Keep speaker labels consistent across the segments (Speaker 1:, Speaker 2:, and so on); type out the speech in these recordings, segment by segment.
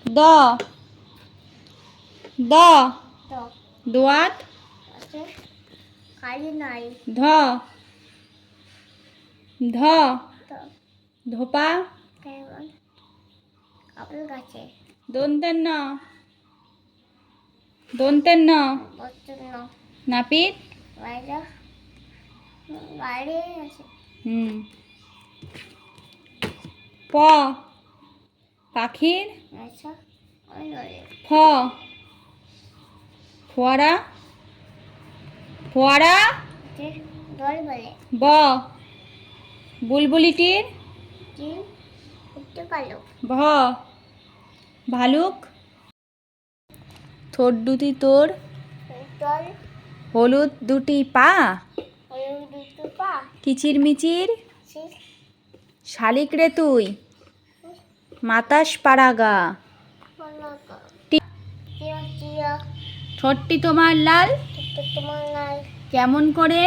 Speaker 1: দ দ দোয়াত ধ ধ ধোপা দন্তের ন দন্তের ন নাপিত প পাখির ফ ফোয়ারা ফোয়ারা ব বুলবুলিটির ভ ভালুক ঠোঁট দুটি তোর হলুদ দুটি পা কিচির মিচির শালিক রে তুই মাতাস পাড়াগা ঠোঁটটি তোমার লাল কেমন করে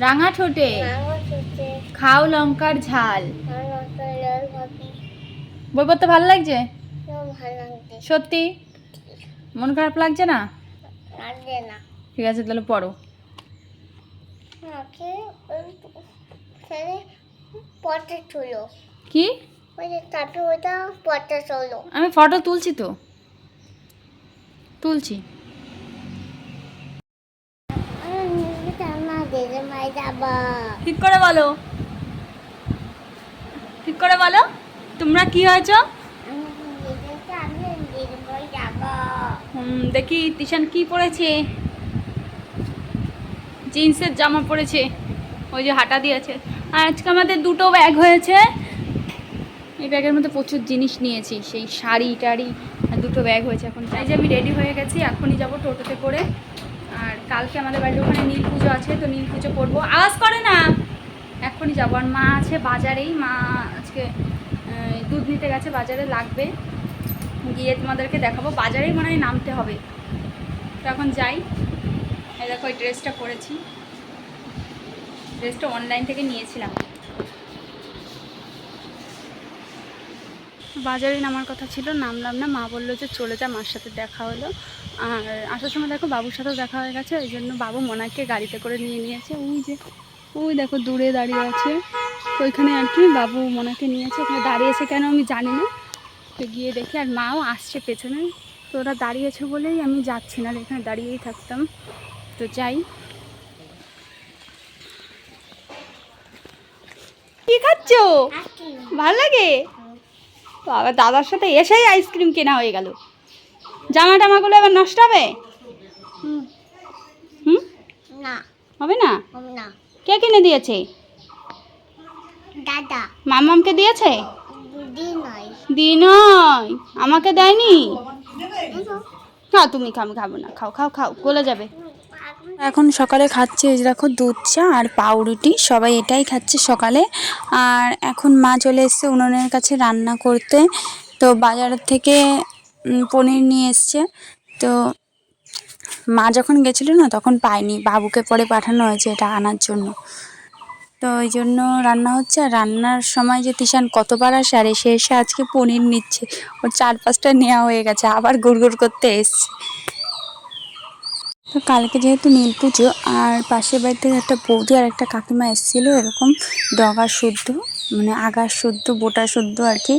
Speaker 1: রাঙা ঠোঁটে খাও লঙ্কার ঝাল বই পড়তে ভালো লাগছে সত্যি মন খারাপ লাগছে না ঠিক আছে তাহলে পড়ো কি আমি ফটো তুলছি তো তুলছি ঠিক করে বলো ঠিক করে বলো তোমরা কি হয়েছ দেখি তিশান কি পরেছে জিন্সের জামা পরেছে ওই যে হাঁটা দিয়েছে আর আজকে আমাদের দুটো ব্যাগ হয়েছে এই ব্যাগের মধ্যে প্রচুর জিনিস নিয়েছি সেই শাড়ি টাড়ি আর দুটো ব্যাগ হয়েছে এখন তাই যে আমি রেডি হয়ে গেছি এখনই যাব টোটোতে করে আর কালকে আমাদের বাড়ির ওখানে নীল পুজো আছে তো নীল পুজো করবো আওয়াজ করে না এখনই যাবো আর মা আছে বাজারেই মা আজকে দুধ নিতে গেছে বাজারে লাগবে গিয়ে তোমাদেরকে দেখাবো বাজারেই মনে হয় নামতে হবে তো এখন যাই এই দেখো ওই ড্রেসটা পরেছি ড্রেসটা অনলাইন থেকে নিয়েছিলাম বাজারে নামার কথা ছিল নামলাম না মা বললো যে চলে যা মার সাথে দেখা হলো আর আসার সময় দেখো বাবুর সাথেও দেখা হয়ে গেছে ওই জন্য বাবু মোনাকে গাড়িতে করে নিয়ে নিয়েছে ওই দেখো দূরে দাঁড়িয়ে আছে তো ওইখানে আর কি বাবু মোনাকে নিয়েছে ওখানে দাঁড়িয়েছে কেন আমি জানি না তো গিয়ে দেখি আর মাও আসছে পেছনে তো ওরা দাঁড়িয়েছে বলেই আমি যাচ্ছি না এখানে দাঁড়িয়েই থাকতাম তো যাই কি খাচ্ছ ভালো লাগে বাবা দাদার সাথে এসেই আইসক্রিম কেনা হয়ে গেল জামা টামাগুলো এবার নষ্ট হবে
Speaker 2: না
Speaker 1: হবে না কে কিনে দিয়েছে
Speaker 2: দাদা
Speaker 1: মামামকে দিয়েছে দি নয় আমাকে দেয়নি খাও তুমি খাও আমি খাবো না খাও খাও খাও গলে যাবে এখন সকালে খাচ্ছে এই দেখো দুধ চা আর পাউরুটি সবাই এটাই খাচ্ছে সকালে আর এখন মা চলে এসছে উনুনের কাছে রান্না করতে তো বাজার থেকে পনির নিয়ে এসছে তো মা যখন গেছিলো না তখন পাইনি বাবুকে পরে পাঠানো হয়েছে এটা আনার জন্য তো ওই জন্য রান্না হচ্ছে আর রান্নার সময় যে তিশান কতবার আসে আর এসে আজকে পনির নিচ্ছে ওর 4-5টা নেওয়া হয়ে গেছে আবার গুড় করতে এসছে তো কালকে যেহেতু নীল পুজো আর পাশের বাড়ি থেকে একটা বৌদি আর একটা কাকিমা এসেছিলো এরকম ডগা শুদ্ধ মানে আগা শুদ্ধ বোটা শুদ্ধ আর কি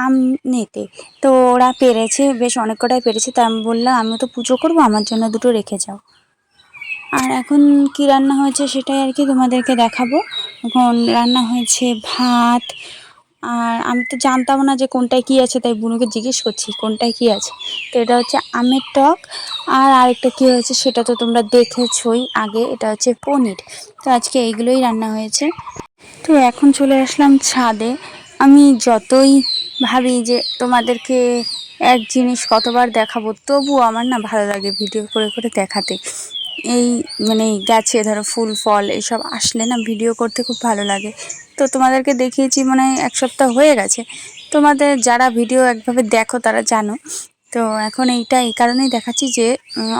Speaker 1: আম নিতে তো ওরা পেরেছে বেশ অনেক কটাই পেরেছে তা আমি বললাম আমিও তো পুজো করবো আমার জন্য দুটো রেখে যাও আর এখন কি রান্না হয়েছে সেটাই আর কি তোমাদেরকে দেখাবো এখন রান্না হয়েছে ভাত আর আমি তো জানতাম না যে কোনটায় কী আছে তাই বুনুকে জিজ্ঞেস করছি কোনটায় কী আছে তো এটা হচ্ছে আমের টক আর আরেকটা কী হয়েছে সেটা তো তোমরা দেখেছই আগে এটা হচ্ছে পনির তো আজকে এইগুলোই রান্না হয়েছে তো এখন চলে আসলাম ছাদে আমি যতই ভাবি যে তোমাদেরকে এক জিনিস কতবার দেখাবো তবুও আমার না ভালো লাগে ভিডিও করে করে দেখাতে এই মানে গাছে ধরো ফুল ফল এসব আসলে না ভিডিও করতে খুব ভালো লাগে তো তোমাদেরকে দেখিয়েছি মানে এক সপ্তাহ হয়ে গেছে তোমাদের যারা ভিডিও একভাবে দেখো তারা জানো তো এখন এইটা এই কারণেই দেখাচ্ছি যে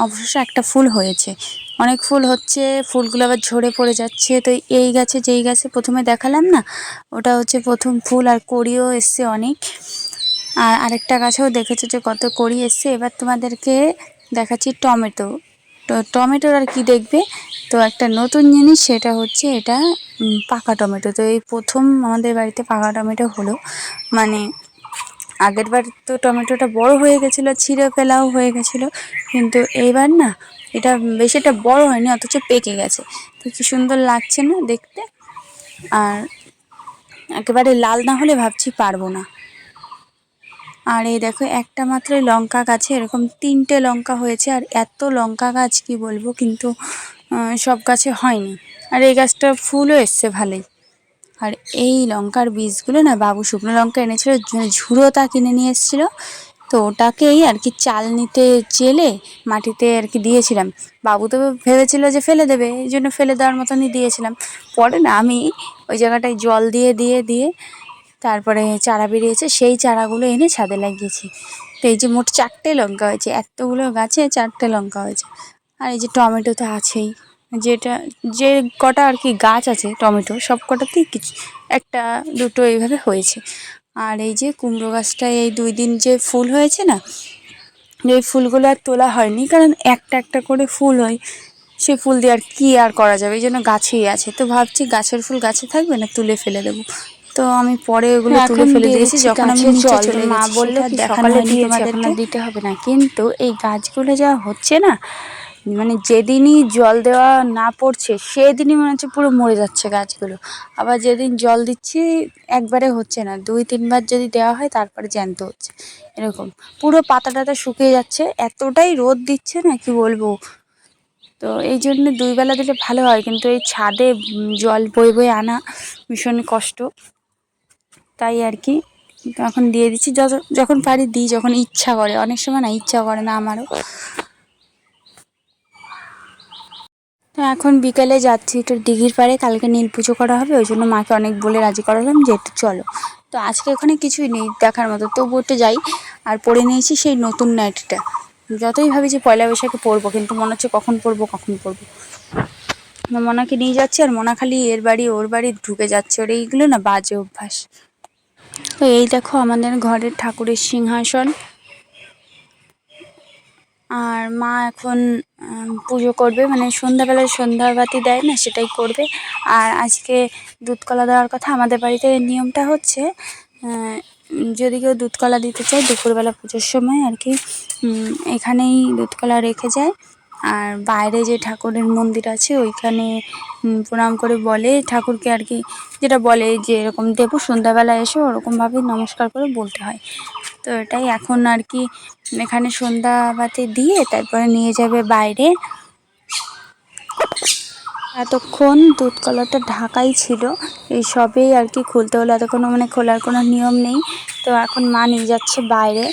Speaker 1: অবশ্য একটা ফুল হয়েছে অনেক ফুল হচ্ছে, ফুলগুলো আবার ঝরে পড়ে যাচ্ছে। তো এই গাছে, যেই গাছে প্রথমে দেখালাম না, ওটা হচ্ছে প্রথম ফুল, আর কড়িও এসছে অনেক। আর আরেকটা গাছেও দেখেছো যে কত কড়ি এসছে। এবার তোমাদেরকে দেখাচ্ছি টমেটো। তো টমেটোর আর কি দেখবে, তো একটা নতুন জিনিস, সেটা হচ্ছে এটা পাকা টমেটো। তো এই প্রথম আমাদের বাড়িতে পাকা টমেটো হলো। মানে আগের বার তো টমেটোটা বড় হয়ে গেছিলো, ছিঁড়ে ফেলাও হয়ে গেছিলো, কিন্তু এইবার না এটা বেশি একটা বড় হয়নি, অথচ পেকে গেছে। তো কি সুন্দর লাগছে না দেখতে। আর একেবারে লাল না হলে ভাবছি পারবো না। আর এই দেখো, একটা মাত্র লঙ্কা গাছে এরকম 3টে লঙ্কা হয়েছে। আর এত লঙ্কা গাছ কি বলবো, কিন্তু সব গাছে হয়নি। আর এই গাছটা ফুলও এসছে ভালোই। আর এই লঙ্কার বীজগুলো না বাবু শুকনো লঙ্কা এনেছিল, ঝুড়োতা কিনে নিয়ে এসেছিলো। তো ওটাকেই আর কি চালনিতে চেলে মাটিতে আর কি দিয়েছিলাম। বাবু তো ভেবেছিল যে ফেলে দেবে, এই জন্য ফেলে দেওয়ার মতনই দিয়েছিলাম। পরে না আমি ওই জায়গাটায় জল দিয়ে দিয়ে দিয়ে তারপরে চারা বেরিয়েছে, সেই চারাগুলো এনে ছাদে লাগিয়েছি। তো এই যে মোট 4টে লঙ্কা হয়েছে, এতগুলো গাছে 4টে লঙ্কা হয়েছে। আর এই যে টমেটো তো আছেই, যেটা যে কটা আর কি গাছ আছে টমেটো, সব কটাতেই কিছু একটা দুটো এইভাবে হয়েছে। আর এই যে কুমড়ো গাছটায় এই 2 দিন যে ফুল হয়েছে না, এই ফুলগুলো আর তোলা হয়নি, কারণ একটা একটা করে ফুল হয়, সে ফুল দিয়ে আর কি আর করা যাবে, এই জন্য গাছেই আছে। তো ভাবছি গাছের ফুল গাছে থাকবে না, তুলে ফেলে দেবো। তো আমি পরে ওগুলো তুলে ফেলে দিয়েছি যখন আমি নিচে চলে গেছি। মা বললো কি সকালে দিয়েছি, এখন আর দিতে হবে না। কিন্তু এই গাছগুলো যা হচ্ছে না, মানে যেদিনই জল দেওয়া না পড়ছে সেদিনই মনে হচ্ছে পুরো মরে যাচ্ছে গাছগুলো। আবার যেদিন জল দিচ্ছি একবারে হচ্ছে না, 2-3 বার যদি দেওয়া হয় তারপরে জ্যান্ত হচ্ছে। এরকম পুরো পাতা টাতা শুকিয়ে যাচ্ছে, এতটাই রোদ দিচ্ছে না কি বলবো। তো এই জন্য 2 বেলা দিলে ভালো হয়, কিন্তু এই ছাদে জল বয়ে বয়ে আনা ভীষণ কষ্ট। তাই আর কি এখন দিয়ে দিচ্ছি, যখন পারি দিই, যখন ইচ্ছা করে। অনেক সময় না ইচ্ছা করে না আমারও। তো এখন বিকেলে যাচ্ছি একটু দিঘির পাড়ে, কালকে নীল পুজো করা হবে, ওই জন্য মাকে অনেক বলে রাজি করালাম যে একটু চলো। তো আজকে ওখানে কিছুই নেই দেখার মতো, তবু একটু যাই। আর পরে নিয়েছি সেই নতুন নাইটিটা, যতই ভাবি যে পয়লা বৈশাখে পরবো, কিন্তু মনে হচ্ছে কখন পরবো কখন পরবো। মোনাকে নিয়ে যাচ্ছি, আর মোনা খালি এর বাড়ি ওর বাড়ি ঢুকে যাচ্ছে, ওর এইগুলো না বাজে অভ্যাস। তো এই দেখো আমাদের ঘরের ঠাকুরের সিংহাসন। আর মা এখন পুজো করবে, মানে সন্ধ্যাবেলায় সন্ধ্যাবাতি দেয় না, সেটাই করবে। আর আজকে দুধ কলা দেওয়ার কথা। আমাদের বাড়িতে নিয়মটা হচ্ছে, যদি কেউ দুধ কলা দিতে চায় দুপুরবেলা পুজোর সময় আর কি, এখানেই দুধ কলা রেখে যায়। আর বাইরে যে ঠাকুরের মন্দির আছে ওইখানে প্রণাম করে বলে ঠাকুরকে আর কি, যেটা বলে যে এরকম দেবো, সন্ধ্যাবেলা এসে ওরকমভাবে নমস্কার করে বলতে হয়। তো এটাই এখন আর কি, এখানে সন্ধ্যাবাতি দিয়ে তারপরে নিয়ে যাবে বাইরে। এতক্ষণ দুধ কলাটা ঢাকাই ছিল, এই সবেই আর কি খুলতে হলো, এতক্ষণ মানে খোলার কোনো নিয়ম নেই। তো এখন মা নিয়ে যাচ্ছে বাইরে।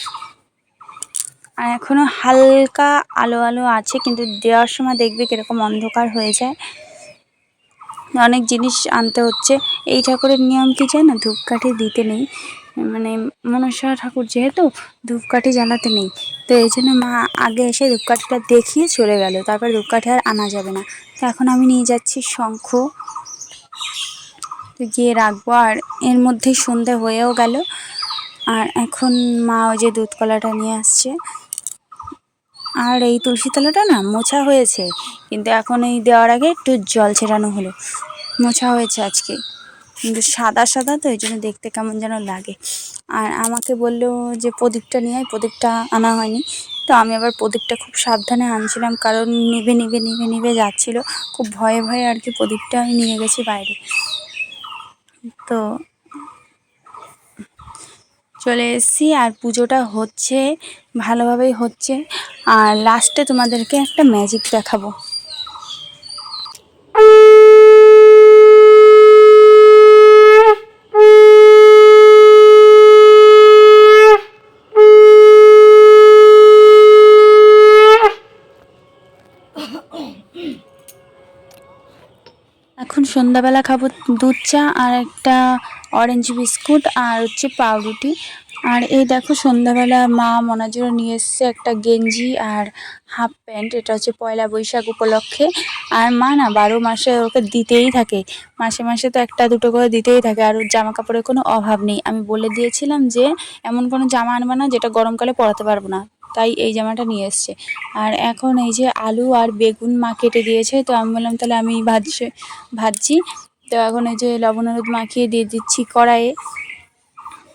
Speaker 1: আর এখনও হালকা আলো আলো আছে, কিন্তু দেওয়ার সময় দেখবে কীরকম অন্ধকার হয়ে যায়। অনেক জিনিস আনতে হচ্ছে। এই ঠাকুরের নিয়ম কি জানো, ধূপকাঠি দিতে নেই, মানে মনসা ঠাকুর যেহেতু ধূপকাঠি জ্বালাতে নেই। তো এই জন্য মা আগে এসে ধূপকাঠিটা দেখিয়ে চলে গেল, তারপর ধূপকাঠি আর আনা যাবে না। তো এখন আমি নিয়ে যাচ্ছি শঙ্খ, তো গিয়ে রাখবো। আর এর মধ্যেই সন্ধে হয়েও গেল। আর এখন মা ওই যে দুধ কলাটা নিয়ে আসছে। আর এই তুলসী তলাটা না মোছা হয়েছে, কিন্তু এখন এই দেওয়ার আগে একটু জল ছেটানো হলো। মোছা হয়েছে আজকে, কিন্তু সাদা সাদা, তো এই জন্য দেখতে কেমন যেন লাগে। আর আমাকে বললো যে প্রদীপটা নিয়ে আয়, প্রদীপটা আনা হয়নি। তো আমি আবার প্রদীপটা খুব সাবধানে আনছিলাম, কারণ নিভে নিভে নিভে নিভে যাচ্ছিলো, খুব ভয়ে ভয়ে আর কি প্রদীপটা আমি নিয়ে গেছি বাইরে। তো চলে এসেছি, আর পুজোটা হচ্ছে ভালোভাবেই হচ্ছে। আর লাস্টে তোমাদেরকে একটা ম্যাজিক দেখাবো। এখন সন্ধ্যাবেলা খাবো দুধ চা আর একটা অরেঞ্জ বিস্কুট আর হচ্ছে পাউরুটি। আর এই দেখো সন্ধ্যাবেলা মা মনার জন্য নিয়ে এসছে একটা গেঞ্জি আর হাফ প্যান্ট, এটা হচ্ছে পয়লা বৈশাখ উপলক্ষে। আর মা না 12 মাসে ওকে দিতেই থাকে, মাসে মাসে তো একটা দুটো করে দিতেই থাকে, আর ওর জামা কাপড়ের কোনো অভাব নেই। আমি বলে দিয়েছিলাম যে এমন কোনো জামা আনবে না যেটা গরমকালে পরাতে পারবো না, তাই এই জামাটা নিয়ে এসছে। আর এখন এই যে আলু আর বেগুন মা কেটে দিয়েছে, তো আমি বললাম তাহলে আমি ভাজছি। তো এখন এই যে লবণ হলুদ মাখিয়ে দিয়ে দিচ্ছি কড়াইয়ে।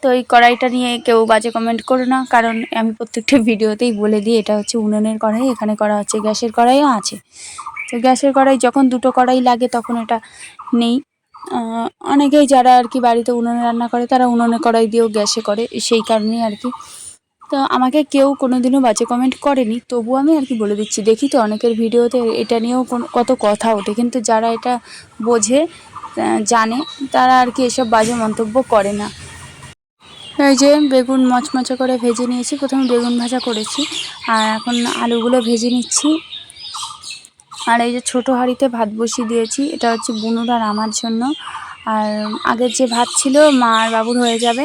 Speaker 1: তো এই কড়াইটা নিয়ে কেউ বাজে কমেন্ট করো না, কারণ আমি প্রত্যেকটা ভিডিওতেই বলে দিই এটা হচ্ছে উনুনের কড়াই, এখানে করা হচ্ছে গ্যাসের কড়াইও আছে। তো গ্যাসের কড়াই যখন দুটো কড়াই লাগে তখন এটা নেই। অনেকেই যারা আর কি বাড়িতে উনুনে রান্না করে তারা উনুনের কড়াই দিয়েও গ্যাসে করে, সেই কারণেই আর কি। তো আমাকে কেউ কোনোদিনও বাজে কমেন্ট করেনি, তবুও আমি আর কি বলে দিচ্ছি। দেখি তো অনেকের ভিডিওতে এটা নিয়েও কত কথা ওঠে, কিন্তু যারা এটা বোঝে জানে তারা আর কি এসব বাজে মন্তব্য করে না। এই যে বেগুন মচমচে করে ভেজে নিয়েছি, প্রথমে বেগুন ভাজা করেছি আর এখন আলুগুলো ভেজে নিচ্ছি। আর এই যে ছোটো হাঁড়িতে ভাত বসিয়ে দিয়েছি, এটা হচ্ছে বুনুর আর আমার জন্য। আর আগের যে ভাত ছিল মা আর বাবুর হয়ে যাবে,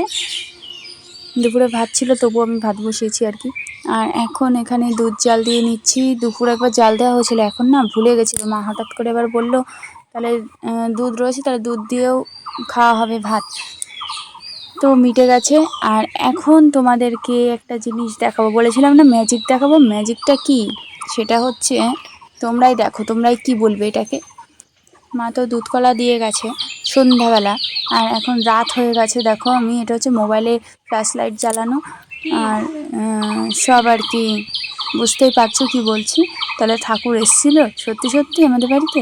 Speaker 1: দুপুরে ভাত ছিল তবুও আমি ভাত বসিয়েছি আর কি। আর এখন এখানে দুধ জাল দিয়ে নিচ্ছি, দুপুরে একবার জাল দেওয়া হয়েছিল, এখন না ভুলে গেছিলো, মা হঠাৎ করে এবার বললো তাহলে দুধ রয়েছে তাহলে দুধ দিয়েও খাওয়া হবে ভাত, তো মিটে গেছে। আর এখন তোমাদেরকে একটা জিনিস দেখাবো, বলেছিলাম না ম্যাজিক দেখাবো, ম্যাজিকটা কি সেটা হচ্ছে তোমরাই দেখো, তোমরাই কি বলবে এটাকে। মা তো দুধ কলা দিয়ে গেছে সন্ধ্যাবেলা, আর এখন রাত হয়ে গেছে। দেখো আমি এটা হচ্ছে মোবাইলে ফ্ল্যাশ লাইট জ্বালানো, আর সব আর কি বুঝতেই পারছো কি বলছি। তাহলে ঠাকুর এসেছিলো সত্যি সত্যি আমাদের বাড়িতে।